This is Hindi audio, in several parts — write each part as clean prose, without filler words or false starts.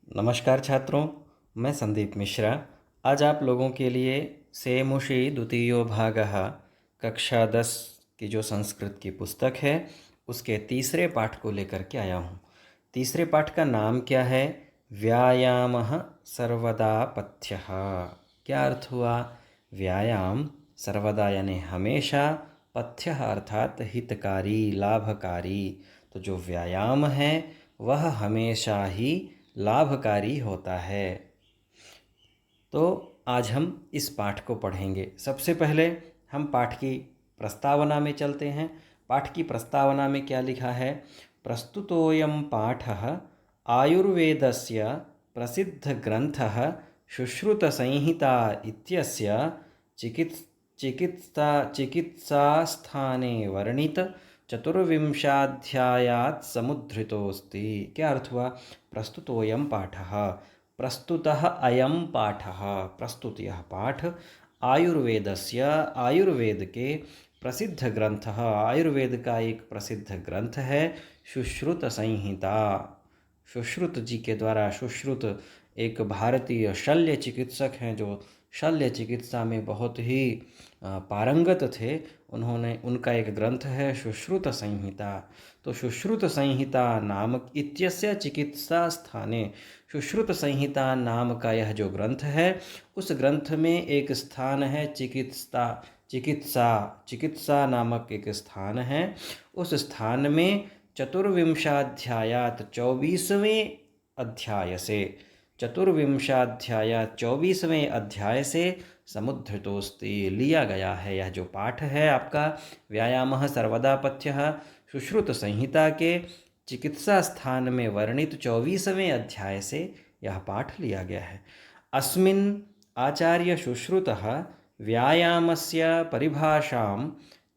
नमस्कार छात्रों, मैं संदीप मिश्रा। आज आप लोगों के लिए सेमुषि द्वितीयो भागः कक्षा 10 की जो संस्कृत की पुस्तक है उसके तीसरे पाठ को लेकर के आया हूँ। तीसरे पाठ का नाम क्या है? व्यायामः सर्वदा पथ्यः। क्या अर्थ हुआ? व्यायाम सर्वदा यानी हमेशा, पथ्यः अर्थात हितकारी, लाभकारी। तो जो व्यायाम है वह हमेशा ही लाभकारी होता है। तो आज हम इस पाठ को पढ़ेंगे। सबसे पहले हम पाठ की प्रस्तावना में चलते हैं। पाठ की प्रस्तावना में क्या लिखा है? प्रस्तुतोऽयं पाठः आयुर्वेदस्य प्रसिद्धग्रन्थः सुश्रुतसंहिता इत्यस्य चिकित्सास्थाने वर्णित चतुर्विंशाध्यायात् समुद्धृतोऽस्ति। क्या अर्थ हुआ? प्रस्तुतोऽयं पाठः, प्रस्तुतः अयं पाठः, प्रस्तुत यह पाठ आयुर्वेदस्य, आयुर्वेद के प्रसिद्ध ग्रंथः, आयुर्वेद का एक प्रसिद्ध ग्रंथ है सुश्रुत संहिता। सुश्रुत जी के द्वारा, सुश्रुत एक भारतीय शल्य चिकित्सक हैं जो शल्य चिकित्सा में बहुत ही पारंगत थे। उनका एक ग्रंथ है सुश्रुत संहिता। तो सुश्रुत संहिता नामक इत्यस्य चिकित्सा स्थाने, सुश्रुत संहिता नाम का यह जो ग्रंथ है उस ग्रंथ में एक स्थान है चिकित्सा, चिकित्सा, चिकित्सा नामक एक स्थान है। उस स्थान में चतुर्विंशाध्यायात 24वें अध्याय से, चतुर्विंशाध्यायात 24वें अध्याय से समुद्धृतोस्ति लिया गया है। यह जो पाठ है आपका व्यायामः सर्वदा पथ्यः सुश्रुत संहिता के चिकित्सा स्थान में वर्णित 24वें अध्याय से यह पाठ लिया गया है। अस्मिन् आचार्य सुश्रुतः व्यायामस्य परिभाषां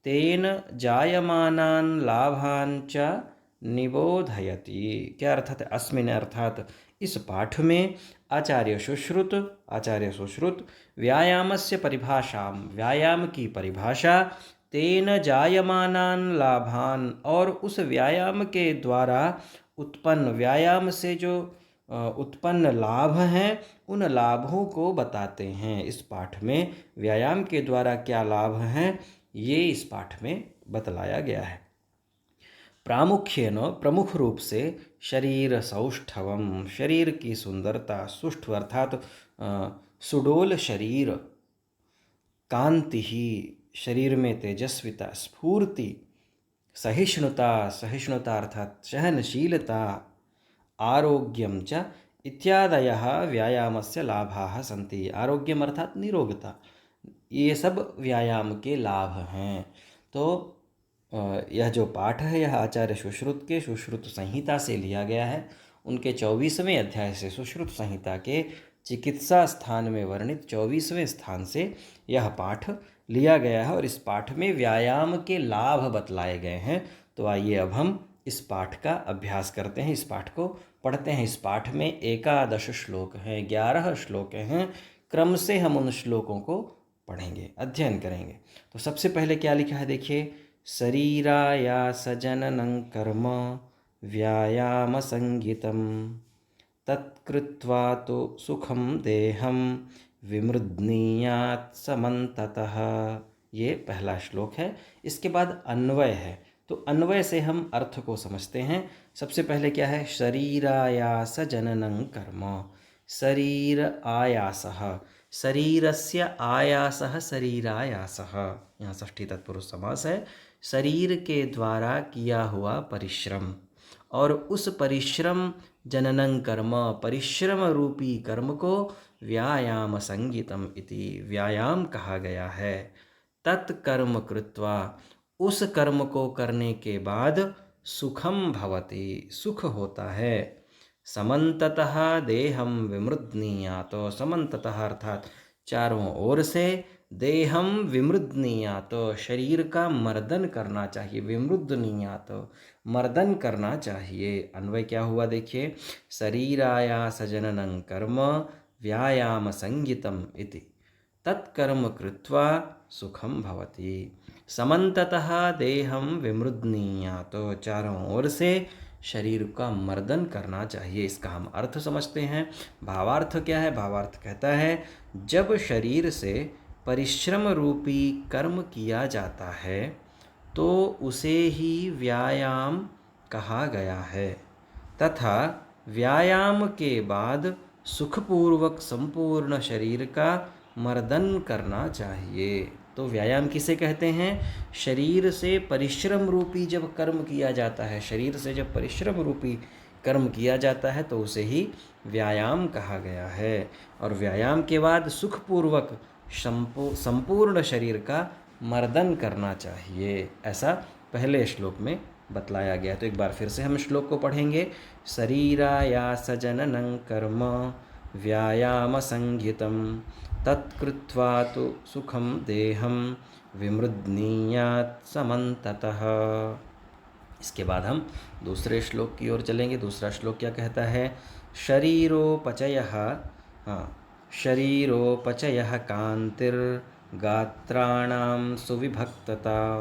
तेन जायमानान् लाभान् च निबोधयति। क्या अर्थात? अस्मिन् अर्थात इस पाठ में आचार्य सुश्रुत व्यायामस्य परिभाषां, व्यायाम की परिभाषा, तेन जायमानान् लाभान्, और उस व्यायाम के द्वारा उत्पन्न, व्यायाम से जो उत्पन्न लाभ हैं उन लाभों को बताते हैं। इस पाठ में व्यायाम के द्वारा क्या लाभ हैं ये इस पाठ में बतलाया गया है। प्रामुख्येन, प्रमुख रूप से शरीर सौष्ठवम, शरीर की सुंदरता, सुष्ठव अर्थात सुडोल शरीर, कांति ही, शरीर में तेजस्विता, स्फूर्ति, सहिष्णुता, सहिष्णुता अर्थात सहनशीलता, आरोग्यम च इत्यादयः व्यायामस्य लाभाः सन्ति। आरोग्यम अर्थात निरोगता, ये सब व्यायाम के लाभ हैं। तो यह जो पाठ है यह आचार्य सुश्रुत के सुश्रुत संहिता से लिया गया है। उनके 24वें अध्याय से, सुश्रुत संहिता के चिकित्सा स्थान में वर्णित 24वें स्थान से यह पाठ लिया गया है और इस पाठ में व्यायाम के लाभ बतलाए गए हैं। तो आइए अब हम इस पाठ का अभ्यास करते हैं, इस पाठ को पढ़ते हैं। इस पाठ में 11 श्लोक हैं, 11 श्लोक हैं। क्रम से हम उन श्लोकों को पढ़ेंगे, अध्ययन करेंगे। तो सबसे पहले क्या लिखा है देखिए, शरीरायासजननं कर्म व्यायाम संगीतम तत्कृत्वा तो सुखम देहम विमृद्नीयात् समन्ततः। ये पहला श्लोक है। इसके बाद अन्वय है, तो अन्वय से हम अर्थ को समझते हैं। सबसे पहले क्या है? शरीरायास जननं कर्म, शरीर आयासः, शरीरस्य आयासः शरीरायासः, यहाँ षष्ठी तत्पुरुष समास है। शरीर के द्वारा किया हुआ परिश्रम, और उस परिश्रम, जननं कर्म, परिश्रम रूपी कर्म को व्यायाम संगीतम इति, व्यायाम कहा गया है। तत्कर्म कृत्वा, उस कर्म को करने के बाद सुखम भवति, सुख होता है। समन्ततः देहम विमृद्नीयात्, तो समन्ततः अर्थात चारों ओर से, देहम विमृद्नीयात्, तो शरीर का मर्दन करना चाहिए, विमृद्नीयात् मर्दन करना चाहिए। अन्वय क्या हुआ देखिए, शरीरायास जननं कर्म व्यायाम संगीतम इति तत्कर्म कृत्वा सुखम भवति। समन्ततः देहम विमृद्नीयात्, तो चारों ओर से शरीर का मर्दन करना चाहिए। इसका हम अर्थ समझते हैं। भावार्थ क्या है? भावार्थ कहता है जब शरीर से परिश्रम रूपी कर्म किया जाता है तो उसे ही व्यायाम कहा गया है तथा व्यायाम के बाद सुखपूर्वक संपूर्ण शरीर का मर्दन करना चाहिए। तो व्यायाम किसे कहते हैं? शरीर से परिश्रम रूपी जब कर्म किया जाता है, शरीर से जब परिश्रम रूपी कर्म किया जाता है तो उसे ही व्यायाम कहा गया है। और व्यायाम के बाद सुखपूर्वक संपूर्ण शरीर का मर्दन करना चाहिए, ऐसा पहले श्लोक में बतलाया गया। तो एक बार फिर से हम श्लोक को पढ़ेंगे। शरीरायासजननं कर्म व्यायाम संहितं तत्कृत्वा तु सुखम देहम विमृद्नीयात् समन्ततः। इसके बाद हम दूसरे श्लोक की ओर चलेंगे। दूसरा श्लोक क्या कहता है? शरीरोपचयः शरीरोपचयः कान्तिर्गात्राणां सुविभक्तता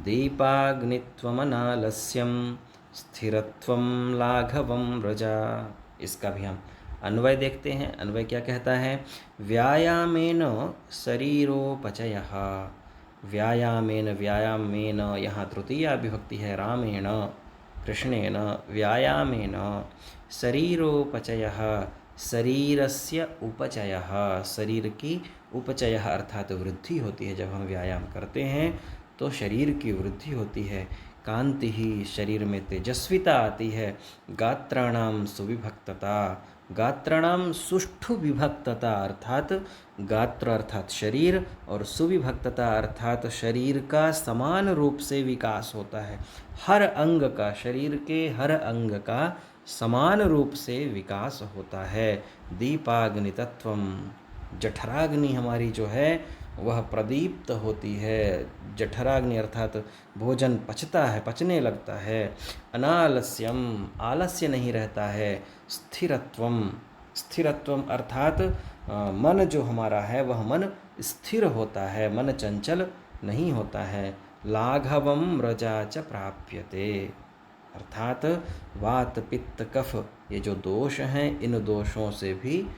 दीपाग्नित्वमनालस्यं स्थिरत्वं लाघवं व्रजा। इसका भी हम अन्वय देखते हैं। अन्वय क्या कहता है? व्यायामेन शरीरोपचयः। व्यायामेन, व्यायामेन यहाँ तृतीया विभक्ति है, रामेण कृष्णेन, व्यायामेन शरीरोपचयः, शरीरस्य उपचयः, शरीर की उपचयः अर्थात वृद्धि होती है। जब हम व्यायाम करते हैं तो शरीर की वृद्धि होती है, कांति ही, शरीर में तेजस्विता आती है। गात्राणाम सुविभक्तता, गात्राणाम सुष्ठु विभक्तता अर्थात गात्र अर्थात शरीर और सुविभक्तता अर्थात शरीर का समान रूप से विकास होता है। हर अंग का, शरीर के हर अंग का समान रूप से विकास होता है। दीपाग्नि तत्वम, जठराग्नि हमारी जो है वह प्रदीप्त होती है। जठराग्नि अर्थात भोजन पचता है, पचने लगता है। अनालस्यम, आलस्य नहीं रहता है। स्थिरत्वम, स्थिरत्वम अर्थात मन जो हमारा है वह मन स्थिर होता है, मन चंचल नहीं होता है। लाघवम रजा च प्राप्यते अर्थात वात पित्त कफ, ये जो दोष हैं इन दोषों से भी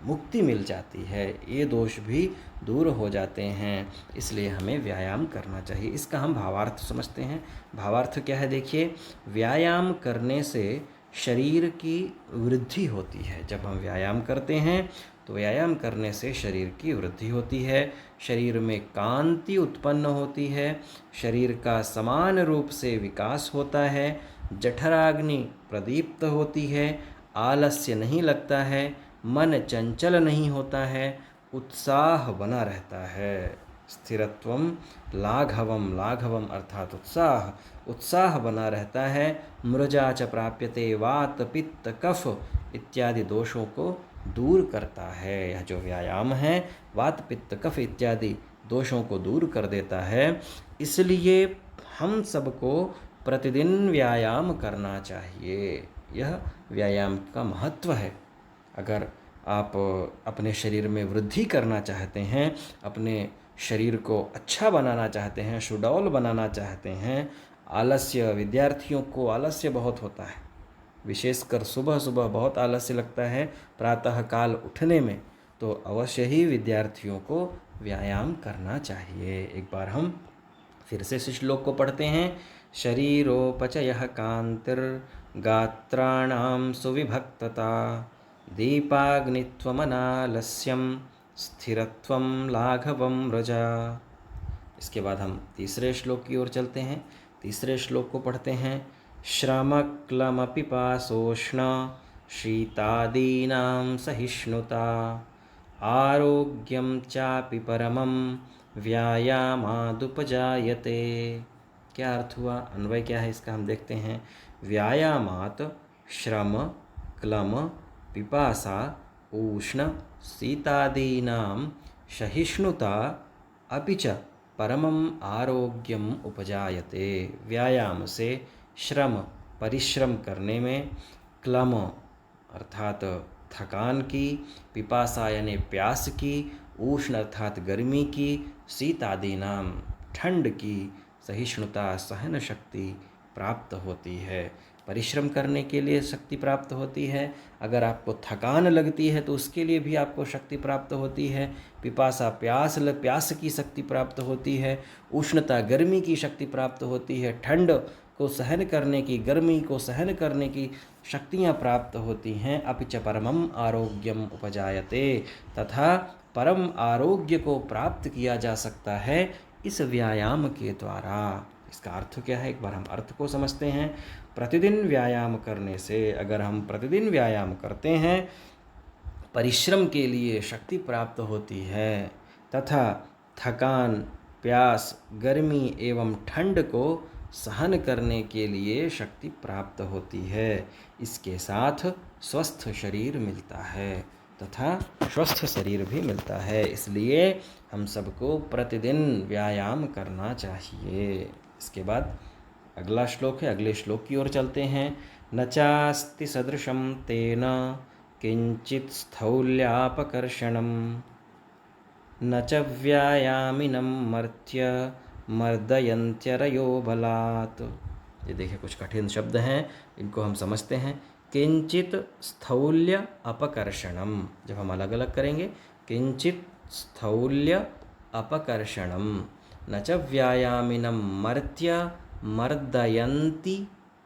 मुक्ति मिल जाती है, ये दोष भी दूर हो जाते हैं। इसलिए हमें व्यायाम करना चाहिए। इसका हम भावार्थ समझते हैं। भावार्थ क्या है? देखिए, व्यायाम करने से शरीर की वृद्धि होती है। जब हम व्यायाम करते हैं तो व्यायाम करने से शरीर की वृद्धि होती है, शरीर में कांति उत्पन्न होती है, शरीर का समान रूप से विकास होता है, जठराग्नि प्रदीप्त होती है, आलस्य नहीं लगता है, मन चंचल नहीं होता है, उत्साह बना रहता है। स्थिरत्वम लाघवम, लाघवम अर्थात उत्साह, उत्साह बना रहता है। मृजा च प्राप्यते, वात पित्त कफ इत्यादि दोषों को दूर करता है। यह जो व्यायाम है वात पित्त कफ इत्यादि दोषों को दूर कर देता है। इसलिए हम सबको प्रतिदिन व्यायाम करना चाहिए। यह व्यायाम का महत्व है। अगर आप अपने शरीर में वृद्धि करना चाहते हैं, अपने शरीर को अच्छा बनाना चाहते हैं, सुडौल बनाना चाहते हैं, आलस्य, विद्यार्थियों को आलस्य बहुत होता है, विशेषकर सुबह सुबह बहुत आलस्य लगता है प्रातः काल उठने में, तो अवश्य ही विद्यार्थियों को व्यायाम करना चाहिए। एक बार हम फिर से इस श्लोक को पढ़ते हैं। शरीरोपचयः कान्तिर्गात्राणां सुविभक्तता दीपाग्नित्वमनालस्यं स्थिरत्वं लाघवं व्रजा। इसके बाद हम तीसरे श्लोक की ओर चलते हैं। तीसरे श्लोक को पढ़ते हैं। श्रमक्लमपिपासोष्ण शीतादीनां सहिष्णुता आरोग्यं चापि परमं व्यायामादुपजायते। क्या अर्थ हुआ? अन्वय क्या है इसका हम देखते हैं। व्यायामात् श्रम क्लम पिपासा उष्ण शीतादीनां सहिष्णुता अपि च परमं आरोग्यम उपजायते। व्यायाम से श्रम, परिश्रम करने में, क्लम अर्थात थकान की, पिपासा यानी प्यास की, उष्ण अर्थात गर्मी की, शीत आदि नाम ठंड की, सहिष्णुता सहन शक्ति प्राप्त होती है। परिश्रम करने के लिए शक्ति प्राप्त होती है। अगर आपको थकान लगती है तो उसके लिए भी आपको शक्ति प्राप्त होती है। पिपासा प्यास की शक्ति प्राप्त होती है। उष्णता गर्मी की शक्ति प्राप्त होती है। ठंड को सहन करने की, गर्मी को सहन करने की शक्तियाँ प्राप्त होती हैं। अपिच परमम आरोग्यम उपजायते, तथा परम आरोग्य को प्राप्त किया जा सकता है इस व्यायाम के द्वारा। इसका अर्थ क्या है, एक बार हम अर्थ को समझते हैं। प्रतिदिन व्यायाम करने से, अगर हम प्रतिदिन व्यायाम करते हैं, परिश्रम के लिए शक्ति प्राप्त होती है तथा थकान, प्यास, गर्मी एवं ठंड को सहन करने के लिए शक्ति प्राप्त होती है। इसके साथ स्वस्थ शरीर मिलता है तथा स्वस्थ शरीर भी मिलता है। इसलिए हम सबको प्रतिदिन व्यायाम करना चाहिए। इसके बाद अगला श्लोक है, अगले श्लोक की ओर चलते हैं। न चास्ति सदृशं तेन किंचित स्थौल्यापकर्षणं, न च व्यायामिनं मर्त्य मर्दयन्त्यरयो बलात्। ये देखिए कुछ कठिन शब्द हैं, इनको हम समझते हैं। किंचित स्थौल्य अपकर्षणम, जब हम अलग अलग करेंगे, किंचित स्थौल्य अपकर्षणम, न च व्यायामिनं मर्त्य मर्दयन्ति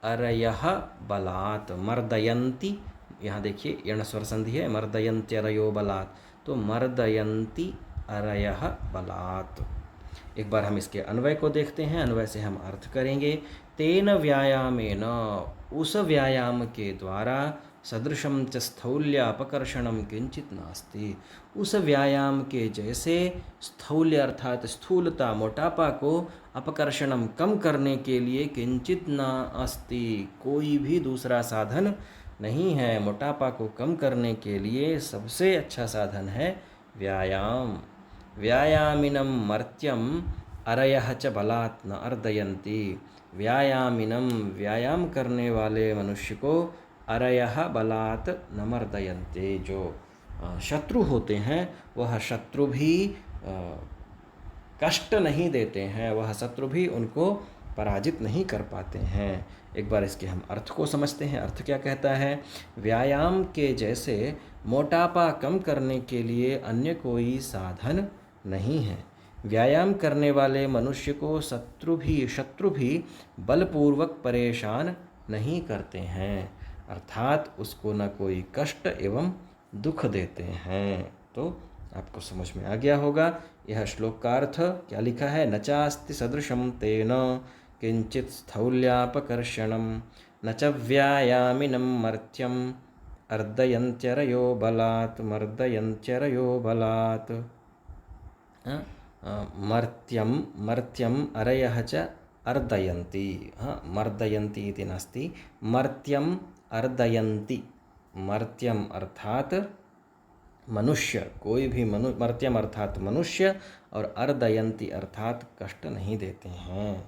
अरयः बलात्। मर्दयन्ति, यहाँ देखिए यण स्वर संधि है, मर्दयन्त्यरयो बलात्, तो मर्दयन्ति अरयः बलात्। एक बार हम इसके अन्वय को देखते हैं, अन्वय से हम अर्थ करेंगे। तेन व्यायामेन, उस व्यायाम के द्वारा, सदृशं च स्थौल्य अपकर्षणम किंचित नास्ति, उस व्यायाम के जैसे स्थौल्य अर्थात स्थूलता, मोटापा को अपकर्षणम कम करने के लिए किंचित न अस्ति, कोई भी दूसरा साधन नहीं है। मोटापा को कम करने के लिए सबसे अच्छा साधन है व्यायाम। व्यायामिनं मर्त्यम अरयः च बलात् न अर्दयन्ति। व्यायामिनं, व्यायाम करने वाले मनुष्य को, अरयः बलात् न मर्दयन्ते, जो शत्रु होते हैं वह शत्रु भी कष्ट नहीं देते हैं, वह शत्रु भी उनको पराजित नहीं कर पाते हैं। एक बार इसके हम अर्थ को समझते हैं। अर्थ क्या कहता है, व्यायाम के जैसे मोटापा कम करने के लिए अन्य कोई साधन नहीं है। व्यायाम करने वाले मनुष्य को शत्रु भी बलपूर्वक परेशान नहीं करते हैं, अर्थात उसको न कोई कष्ट एवं दुख देते हैं। तो आपको समझ में आ गया होगा। यह श्लोक का अर्थ क्या लिखा है, न चास्ति सदृशं तेन किंचित स्थौल्यापकर्षणं, न च व्यायामिनं मर्त्यम अर्दयन्त्यरयो बलात्। मर्दयन्त्यरयो बलात्, मर्त्यम अरयः च अर्दयन्ति। मर्दयन्ति इति नास्ति, मर्त्यम अर्दयन्ति। मर्त्यम अर्थात मनुष्य, कोई भी मर्त्यम अर्थात मनुष्य, और अर्दयन्ति अर्थात कष्ट नहीं देते हैं।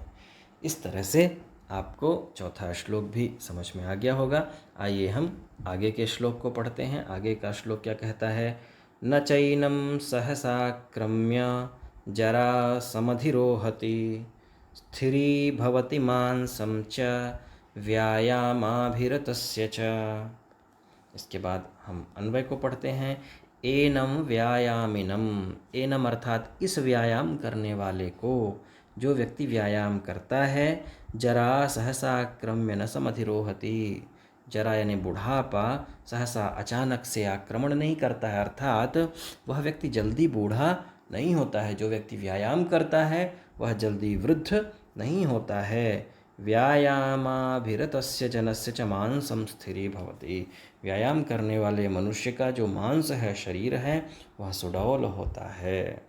इस तरह से आपको चौथा श्लोक भी समझ में आ गया होगा। आइए हम आगे के श्लोक को पढ़ते हैं। आगे का श्लोक क्या कहता है, न चैनं सहसाक्रम्य जरा समधिरोहति, स्थिरीभवति मांसं च व्यायामाभिरतस्य च। इसके बाद हम अन्वय को पढ़ते हैं। एनम व्यायामिनम, एनम अर्थात इस व्यायाम करने वाले को, जो व्यक्ति व्यायाम करता है, जरा सहसा क्रम्य न समधिरोहति, जरा यानी बुढ़ापा सहसा अचानक से आक्रमण नहीं करता है, अर्थात वह व्यक्ति जल्दी बूढ़ा नहीं होता है। जो व्यक्ति व्यायाम करता है वह जल्दी वृद्ध नहीं होता है। व्यायामाभिरतस्य जनस्य च मांसं स्थिरीभवति, व्यायाम करने वाले मनुष्य का जो मांस है, शरीर है, वह सुडौल होता है।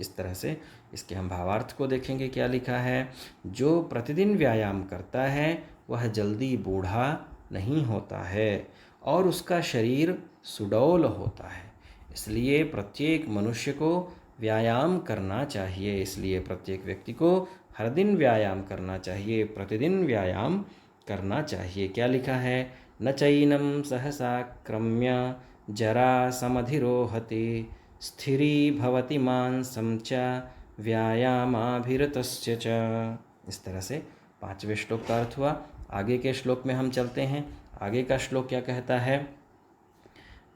इस तरह से इसके हम भावार्थ को देखेंगे। क्या लिखा है, जो प्रतिदिन व्यायाम करता है वह जल्दी बूढ़ा नहीं होता है और उसका शरीर सुडौल होता है। इसलिए प्रत्येक मनुष्य को व्यायाम करना चाहिए। इसलिए प्रत्येक व्यक्ति को हर दिन व्यायाम करना चाहिए, प्रतिदिन व्यायाम करना चाहिए। क्या लिखा है, न चैनं सहसा क्रम्य जरा समधिरोहति, स्थिरीभवति मांसं च व्यायामाभिरतस्य च। इस तरह से 5वें श्लोक का अर्थ हुआ। आगे के श्लोक में हम चलते हैं। आगे का श्लोक क्या कहता है?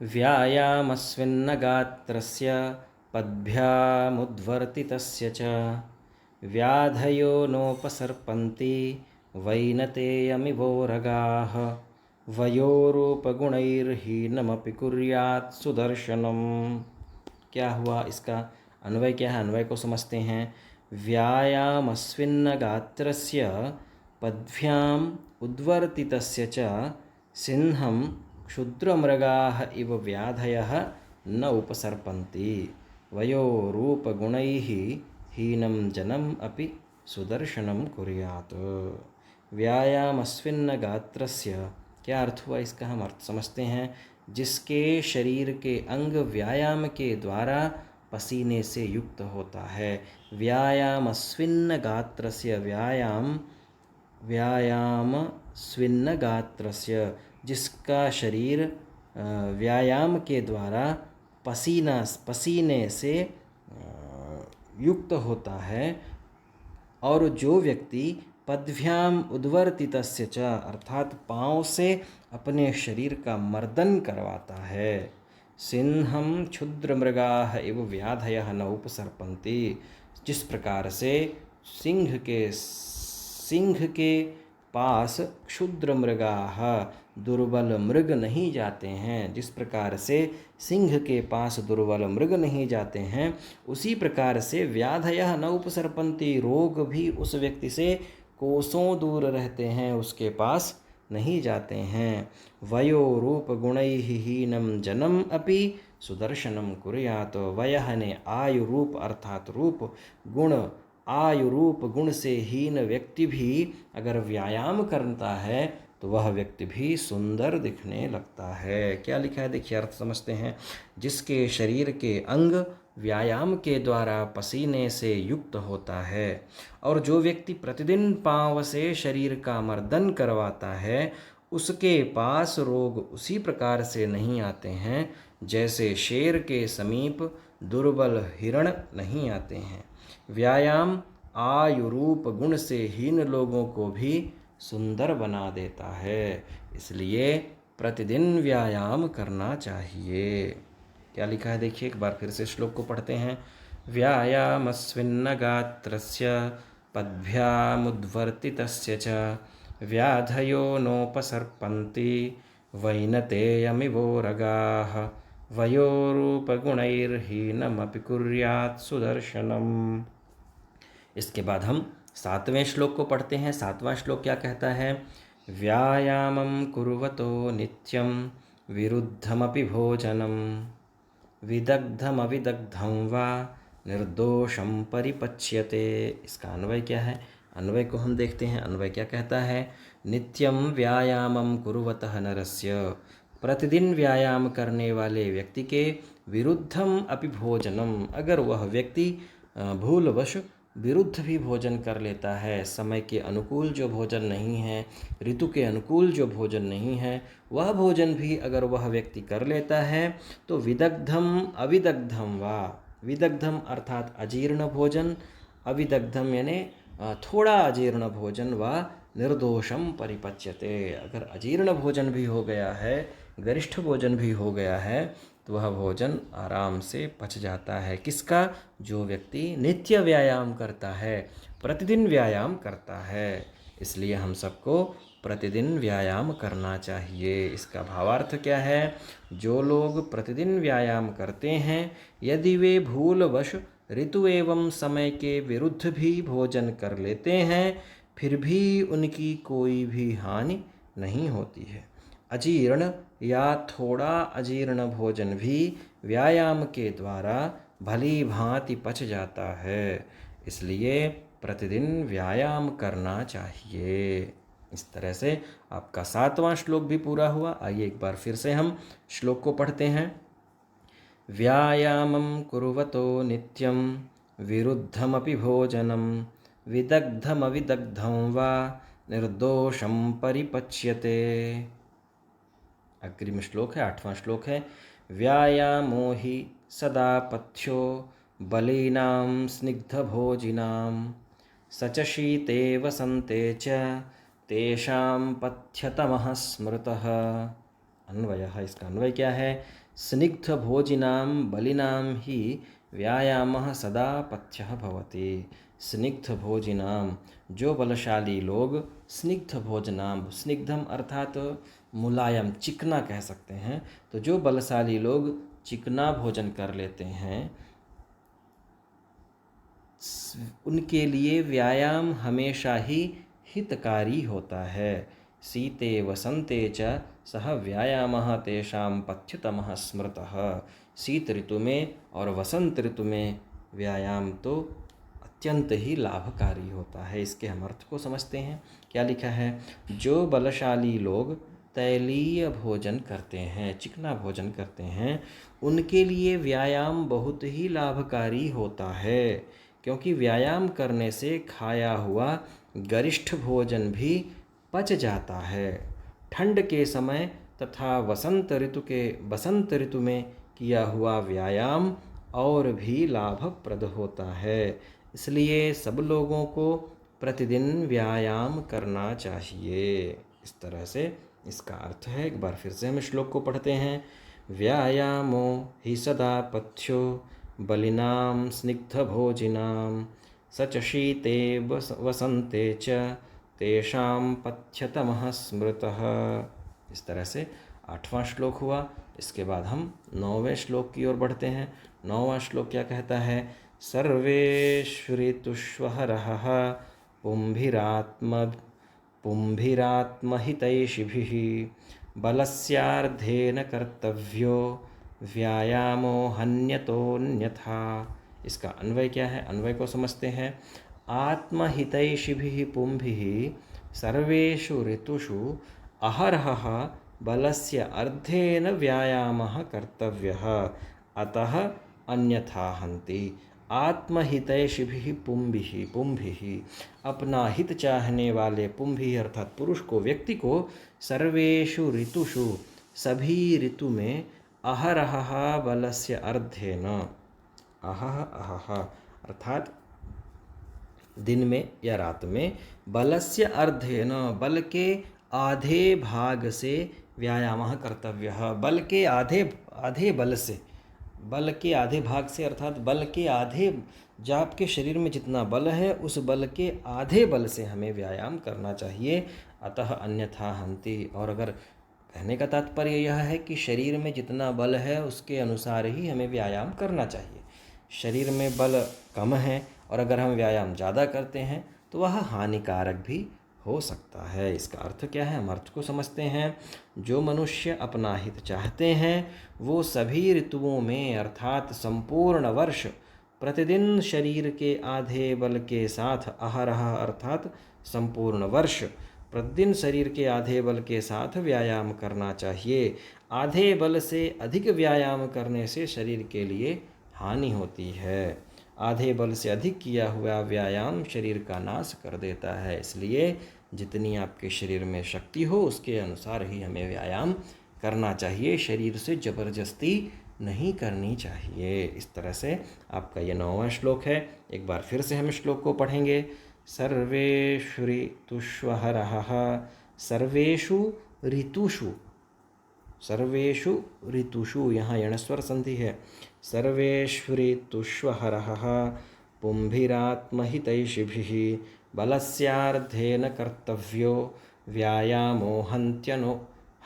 व्यायामस्विन्न गात्रस्य पद्भ्यामुद्वर्तितस्य च व्याधयो नोपसर्पन्ति वैनतेयमिवोरगाः वयोरूपगुणैर्हीनमपि कुर्यात् सुदर्शनम्। क्या हुआ? इसका अन्वय क्या है? अन्वय को समझते हैं। व्यायामस्विन्न गात्रस्य पद्भ्याम उद्वर्तितस्य च सिंहं क्षुद्रमृगाः इव व्याधयः न उपसर्पन्ति वयोरूपगुणैः हीनं जनम् अपि सुदर्शनं कुर्यात्। व्यायामस्विन्न गात्रस्य, क्या अर्थ हुआ इसका? हम अर्थ समझते हैं। जिसके शरीर के अंग व्यायाम के द्वारा पसीने से युक्त होता है। व्यायामस्विन्न गात्रस्य, व्यायाम स्विन्न गात्रस्य, जिसका शरीर व्यायाम के द्वारा पसीने से युक्त होता है। और जो व्यक्ति पद्भ्याम उद्वर्तितस्य च, अर्थात पाँव से अपने शरीर का मर्दन करवाता है। सिंहम क्षुद्रमृगाः इव व्याधयः न उपसर्पन्ति, जिस प्रकार से सिंह के पास क्षुद्र मृगाः, दुर्बल मृग नहीं जाते हैं। जिस प्रकार से सिंह के पास दुर्बल मृग नहीं जाते हैं, उसी प्रकार से व्याधयः न उपसर्पन्ति, रोग भी उस व्यक्ति से कोसों दूर रहते हैं, उसके पास नहीं जाते हैं। वयो रूप गुणैः हीनं जनम अपि सुदर्शनम कुर्यात्। वयः ने आयु रूप अर्थात रूप, गुण आयु रूप गुण से हीन व्यक्ति भी अगर व्यायाम करता है तो वह व्यक्ति भी सुंदर दिखने लगता है। क्या लिखा है देखिए, अर्थ समझते हैं। जिसके शरीर के अंग व्यायाम के द्वारा पसीने से युक्त होता है, और जो व्यक्ति प्रतिदिन पाँव से शरीर का मर्दन करवाता है, उसके पास रोग उसी प्रकार से नहीं आते हैं जैसे शेर के समीप दुर्बल हिरण नहीं आते हैं। व्यायाम आयु रूप गुण से हीन लोगों को भी सुंदर बना देता है, इसलिए प्रतिदिन व्यायाम करना चाहिए। क्या लिखा है देखिए, एक बार फिर से श्लोक को पढ़ते हैं। व्यायामस्विन्न गात्रस्य पद्भ्यामुद्वर्तितस्य च व्याधयो नोपसर्पन्ति वैनतेयमिवोरगाः वयोरूपगुणैर्हीनमपि कुर्यात् सुदर्शनम्। इसके बाद हम 7वें श्लोक को पढ़ते हैं। 7वां श्लोक क्या कहता है? व्यायामं कुर्वतो नित्यं विरुद्धमपि भोजनं विदग्धमविदग्धं वा निर्दोषं परिपच्यते। इसका अन्वय क्या है? अन्वय को हम देखते हैं। अन्वय क्या कहता है? नित्यं व्यायामं कुर्वतः नरस्य, प्रतिदिन व्यायाम करने वाले व्यक्ति के विरुद्धम अपि भोजनम, अगर वह व्यक्ति भूलवश विरुद्ध भी भोजन कर लेता है, समय के अनुकूल जो भोजन नहीं है, ऋतु के अनुकूल जो भोजन नहीं है, वह भोजन भी अगर वह व्यक्ति कर लेता है तो विदग्धम अविदग्धम वा, विदग्धम अर्थात अजीर्ण भोजन, अविदग्धम यानी थोड़ा अजीर्ण भोजन, वा निर्दोषम परिपच्यते, अगर अजीर्ण भोजन भी हो गया है, गरिष्ठ भोजन भी हो गया है, तो वह भोजन आराम से पच जाता है। किसका? जो व्यक्ति नित्य व्यायाम करता है, प्रतिदिन व्यायाम करता है। इसलिए हम सबको प्रतिदिन व्यायाम करना चाहिए। इसका भावार्थ क्या है? जो लोग प्रतिदिन व्यायाम करते हैं, यदि वे भूलवश ऋतु एवं समय के विरुद्ध भी भोजन कर लेते हैं, फिर भी उनकी कोई भी हानि नहीं होती है। अजीर्ण या थोड़ा अजीर्ण भोजन भी व्यायाम के द्वारा भली भांति पच जाता है, इसलिए प्रतिदिन व्यायाम करना चाहिए। इस तरह से आपका 7वां श्लोक भी पूरा हुआ। आइए एक बार फिर से हम श्लोक को पढ़ते हैं। व्यायामं कुर्वतो नित्यं विरुद्धमपि भोजनं विदग्धमविदग्धं वा निर्दोषं परिपच्यते। अग्रिम श्लोक है, 8वां श्लोक है। व्यायामो हि सदा पथ्यो बलीनां स्निग्धभोजिनां स च शीते वसन्ते च तेषां पथ्यतमः स्मृतः। अन्वयः, इसका अन्वय क्या है? स्निग्ध भोजिनां बलिनां ही व्यायामः सदा पथ्यः भवति। स्निग्ध भोजिनाम, जो बलशाली लोग, स्निग्ध भोजनाम, स्निग्धम अर्थात मुलायम, चिकना कह सकते हैं। तो जो बलशाली लोग चिकना भोजन कर लेते हैं, उनके लिए व्यायाम हमेशा ही हितकारी होता है। शीते वसंते च सह व्यायामः तेषां पथ्यतमः स्मृतः। शीत ऋतु में और वसंत ऋतु में व्यायाम तो अत्यंत ही लाभकारी होता है। इसके हम अर्थ को समझते हैं। क्या लिखा है? जो बलशाली लोग तैलीय भोजन करते हैं, चिकना भोजन करते हैं, उनके लिए व्यायाम बहुत ही लाभकारी होता है, क्योंकि व्यायाम करने से खाया हुआ गरिष्ठ भोजन भी पच जाता है। ठंड के समय तथा बसंत ऋतु में किया हुआ व्यायाम और भी लाभप्रद होता है। इसलिए सब लोगों को प्रतिदिन व्यायाम करना चाहिए। इस तरह से इसका अर्थ है। एक बार फिर से हम श्लोक को पढ़ते हैं। व्यायामो हि सदा पथ्यो बलिनां स्निग्धभोजिनां स च शीते वसन्ते च तेषां पथ्यतमः स्मृतः। इस तरह से 8वां श्लोक हुआ। इसके बाद हम 9वें श्लोक की ओर बढ़ते हैं। 9वां श्लोक क्या कहता है? सर्वेष्वृतुष्वहरः पुंभिरात्महितैषिभिः बलस्यार्धेन कर्तव्यो व्यायामो हन्यतोऽन्यथा। इसका अन्वय क्या है? अन्वय को समझते हैं। आत्महितैषिभिः पुंभिः सर्वेषु ऋतुषु अहरः बलस्य अर्धेन व्यायामः कर्तव्यः अतः अन्यथा हन्ति। आत्महितैषिभिः पुंभिः, अपना हित चाहने वाले पुंभिः अर्थात पुरुष को, व्यक्ति को, सर्वेषु ऋतुषु, सभी ऋतु में, अहरह बलस्य अर्धेन, अहह अर्थात दिन में या रात में, बलस्य अर्धेन, बल के आधे भाग से व्यायामः कर्तव्यः, बल के आधे बल से, बल के आधे भाग से अर्थात बल के आधे, जो आपके शरीर में जितना बल है उस बल के आधे बल से हमें व्यायाम करना चाहिए। अतः अन्यथा हन्ति। और अगर कहने का तात्पर्य यह है कि शरीर में जितना बल है उसके अनुसार ही हमें व्यायाम करना चाहिए। शरीर में बल कम है और अगर हम व्यायाम ज़्यादा करते हैं तो वह हानिकारक भी हो सकता है। इसका अर्थ क्या है? हम अर्थ को समझते हैं। जो मनुष्य अपना हित चाहते हैं वो सभी ऋतुओं में अर्थात संपूर्ण वर्ष प्रतिदिन शरीर के आधे बल के साथ, अहरह अर्थात संपूर्ण वर्ष, प्रतिदिन शरीर के आधे बल के साथ व्यायाम करना चाहिए। आधे बल से अधिक व्यायाम करने से शरीर के लिए हानि होती है। आधे बल से अधिक किया हुआ व्यायाम शरीर का नाश कर देता है। इसलिए जितनी आपके शरीर में शक्ति हो उसके अनुसार ही हमें व्यायाम करना चाहिए। शरीर से जबरदस्ती नहीं करनी चाहिए। इस तरह से आपका ये 9वां श्लोक है। एक बार फिर से हम श्लोक को पढ़ेंगे। सर्वेषु ऋतुष्वहरः, सर्वेषु ऋतुषु, सर्वेषु ऋतुषु, यहाँ यणस्वर संधि है। सर्वेषु ऋतुष्वहरः पुंभिरात्महितैषिभिः बलस्यार्धेन कर्तव्यो व्यायामो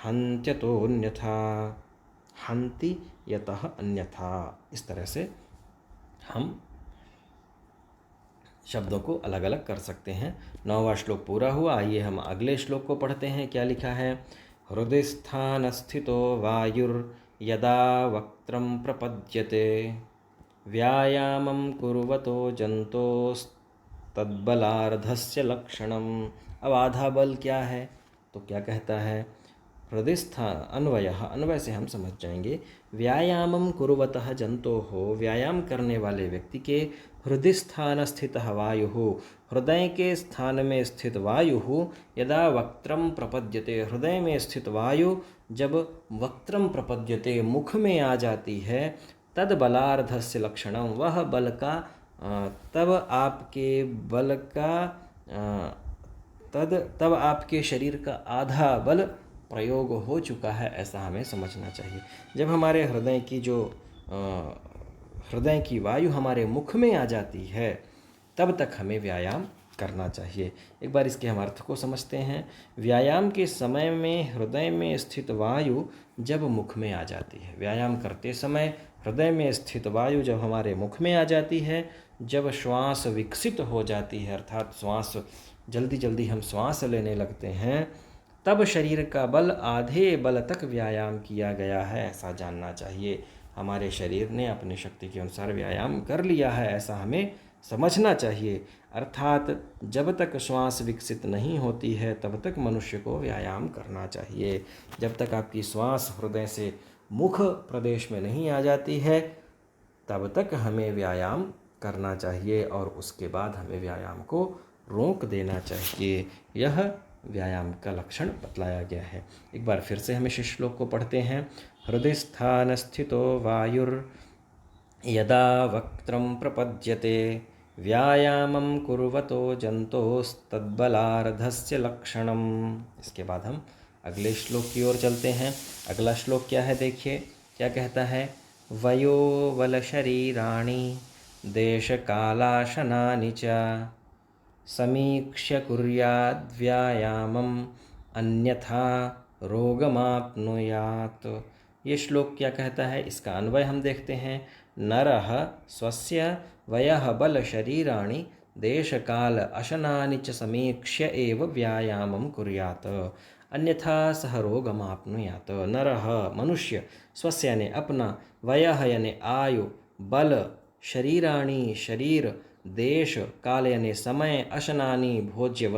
हन्त्यतोऽन्यथा, हन्ति यतः अन्यथा। इस तरह से हम शब्दों को अलग अलग कर सकते हैं। 9वां श्लोक पूरा हुआ। आइए हम अगले श्लोक को पढ़ते हैं। क्या लिखा है? हृदिस्थानस्थितो वायुर्यदा वक्त्रं प्रपद्यते व्यायामं कुर्वतो जन्तोस्तद्बलार्धस्य लक्षणम्। अब आधा बल क्या है? तो क्या कहता है? हृदिस्थान, अन्वय से हम समझ जाएंगे। व्यायामं कुर्वतः जन्तोः, व्यायाम करने वाले व्यक्ति के हृदिस्थान स्थितः वायुः, हृदय के स्थान में स्थित वायु, यदा वक्त्रम प्रपद्यते, हृदय में स्थित वायु जब वक्त्रम प्रपद्यते, मुख में आ जाती है, तद बलार्धस्य लक्षणम, वह बल का तब आपके बल का तब आपके शरीर का आधा बल प्रयोग हो चुका है, ऐसा हमें समझना चाहिए। जब हमारे हृदय की वायु हमारे मुख में आ जाती है, तब तक हमें व्यायाम करना चाहिए। एक बार इसके हम अर्थ को समझते हैं। व्यायाम के समय में हृदय में स्थित वायु जब मुख में आ जाती है, व्यायाम करते समय हृदय में स्थित वायु जब हमारे मुख में आ जाती है, जब श्वास विकसित हो जाती है, अर्थात श्वास जल्दी जल्दी हम श्वास लेने लगते हैं, तब शरीर का बल आधे बल तक व्यायाम किया गया है, ऐसा जानना चाहिए। हमारे शरीर ने अपनी शक्ति के अनुसार व्यायाम कर लिया है, ऐसा हमें समझना चाहिए। अर्थात जब तक श्वास विकसित नहीं होती है, तब तक मनुष्य को व्यायाम करना चाहिए। जब तक आपकी श्वास हृदय से मुख प्रदेश में नहीं आ जाती है, तब तक हमें व्यायाम करना चाहिए और उसके बाद हमें व्यायाम को रोक देना चाहिए। यह व्यायाम का लक्षण बतलाया गया है। एक बार फिर से हम इस श्लोक को पढ़ते हैं। हृदय स्थान स्थितो वायुर यदा वक्त्रं प्रपद्यते व्यायामं कुर्वतो जन्तोस्तद्बलार्धस्य लक्षणम्। इसके बाद हम अगले श्लोक की ओर चलते हैं। अगला श्लोक क्या है, देखिए क्या कहता है। वयोवल शरीराणि देशकालाशनानि च समीक्ष्य कुर्याद्व्यायामम् अन्यथा रोगमाप्नुयात्। ये श्लोक क्या कहता है, इसका अन्वय हम देखते हैं। नरः स्वस्य वयः बल शरीराणि देशकाल अशनानि च समीक्ष्य एव व्यायामं कुर्यात् अन्यथा सह रोगमाप्नुयात्। नरः मनुष्य, स्वस्य यानी अपना, वयः यानी आयु, बल शरीराणि शरीर, देश, काल यानी समय, अशनानि भोज्य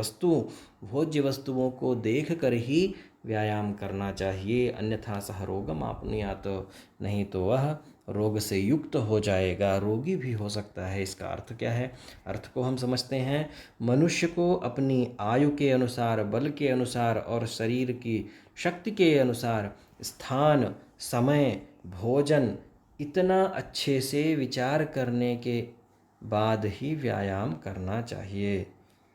वस्तुओं को देख कर ही व्यायाम करना चाहिए। अन्यथा सह रोगम आपनुयात, नहीं तो वह रोग से युक्त हो जाएगा, रोगी भी हो सकता है। इसका अर्थ क्या है, अर्थ को हम समझते हैं। मनुष्य को अपनी आयु के अनुसार, बल के अनुसार और शरीर की शक्ति के अनुसार स्थान, समय, भोजन इतना अच्छे से विचार करने के बाद ही व्यायाम करना चाहिए।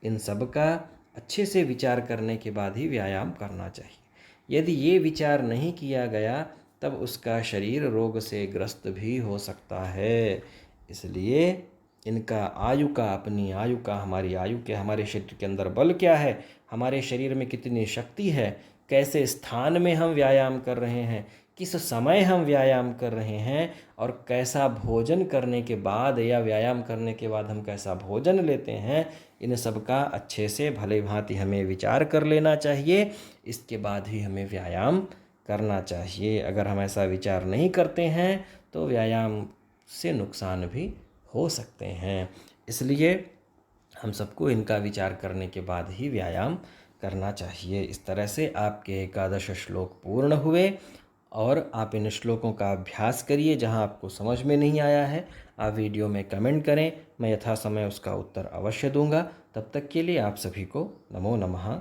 इन सब का अच्छे से विचार करने के बाद ही व्यायाम करना चाहिए। यदि ये विचार नहीं किया गया, तब उसका शरीर रोग से ग्रस्त भी हो सकता है। इसलिए इनका आयु का, अपनी आयु का, हमारी आयु के, हमारे शरीर के अंदर बल क्या है, हमारे शरीर में कितनी शक्ति है, कैसे स्थान में हम व्यायाम कर रहे हैं, किस समय हम व्यायाम कर रहे हैं और कैसा भोजन करने के बाद या व्यायाम करने के बाद हम कैसा भोजन लेते हैं, इन सब का अच्छे से भली भांति हमें विचार कर लेना चाहिए। इसके बाद ही हमें व्यायाम करना चाहिए। अगर हम ऐसा विचार नहीं करते हैं तो व्यायाम से नुकसान भी हो सकते हैं। इसलिए हम सबको इनका विचार करने के बाद ही व्यायाम करना चाहिए। इस तरह से आपके 11 श्लोक पूर्ण हुए और आप इन श्लोकों का अभ्यास करिए। जहां आपको समझ में नहीं आया है, आप वीडियो में कमेंट करें, मैं यथासमय उसका उत्तर अवश्य दूंगा। तब तक के लिए आप सभी को नमो नमः।